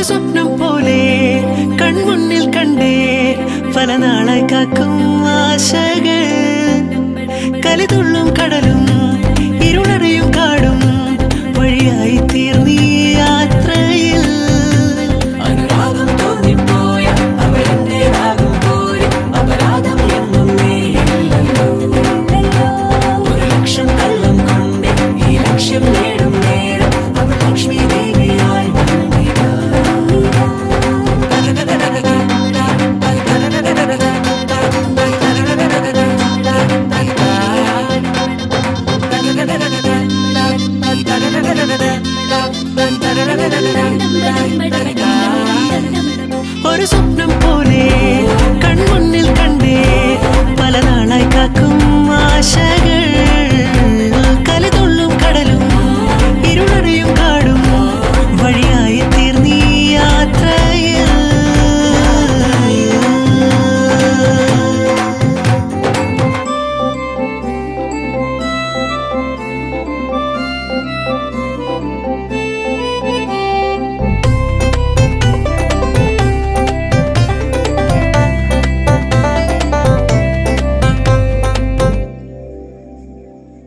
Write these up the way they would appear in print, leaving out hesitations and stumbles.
ഒരു സ്വപ്നം പോലെ കൺമുന്നിൽ കണ്ടേ പല നാളായി കാക്കും ആശകൾ കലിതുള്ളും കടലും ഇരുളറിയും കാടും വഴിയായി തീർന്നീ യാത്രയിൽ അനുരാഗം തോന്നിപ്പോയ അവരെന്റേതാകും പോലെ അപരാധം എന്നും നീയില്ലല്ലോ ഒരു ലക്ഷം കള്ളം കൊണ്ട് ഈ ലക്ഷ്യം നേടും നേരം അവൾ ലക്ഷ്മി ദേവിയായി ഒരു സ്വപ്നം പോലെ കൺമുന്നിൽ കണ്ടേ പല നാളായി കാക്കും ആശകൾ കലിതുള്ളും കടലും ഇരുളറിയും കാടും വഴിയായി തീർന്നീ യാത്രയിൽ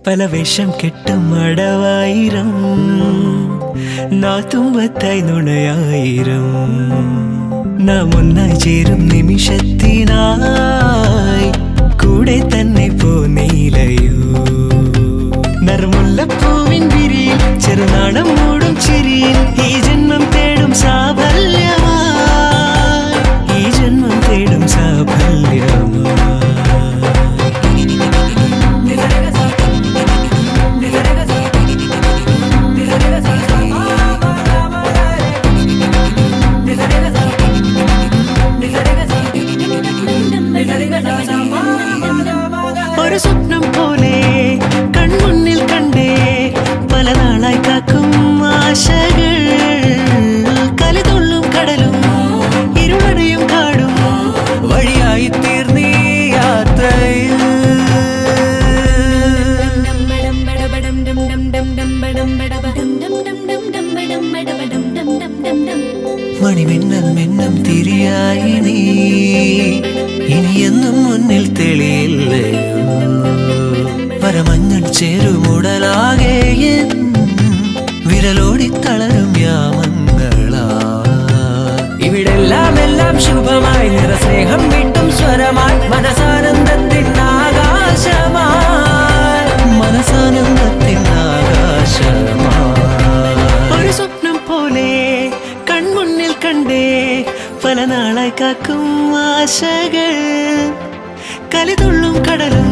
പല വേഷം കെട്ടും അടവായിരം നാത്തുമ്പത്തായി നുണയായിരം നാം ഒന്നായി ചേരും നിമിഷത്തിനായി കൂടെ തന്നെ പോന്നീലയോ നറുമുല്ലപ്പൂവിൻ വിരിയിൽ ചെറുനാടം മൂടും ചിരിയിൽ ഈ ജന്മം തേടും സാഫല്യമായി ഈ ജന്മം തേടും സാഫല്യമായി ഒരു സ്വപ്നം പോലെ കൺമുന്നിൽ കണ്ടേ പല നാളായി കാക്കും ആശകൾ കലിതുള്ളും കടലും ഇരുളറിയും കാടും വഴിയായി തീർന്നീ യാത്രയിൽ മണിമിന്നൽ മിന്നം തിരിയായി നീ ഇനിയെന്നും മുന്നിൽ തെളിയില്ലയോ പരമഞ്ഞൾ ചേരുമുടലാകെ വിരലോടി തളരും യാമങ്ങളാ ഇവിടെല്ലാം എല്ലാം ശുഭമായി നിറസ്നേഹം വീട്ടും സ്വരമായി മനസാനന്ദത്തിൻ ആകാശമായി ഒരു സ്വപ്നം പോലെ കൺമുന്നിൽ കണ്ടേ പല നാളായി കാക്കും ആശകൾ കലിതുള്ളും കടലും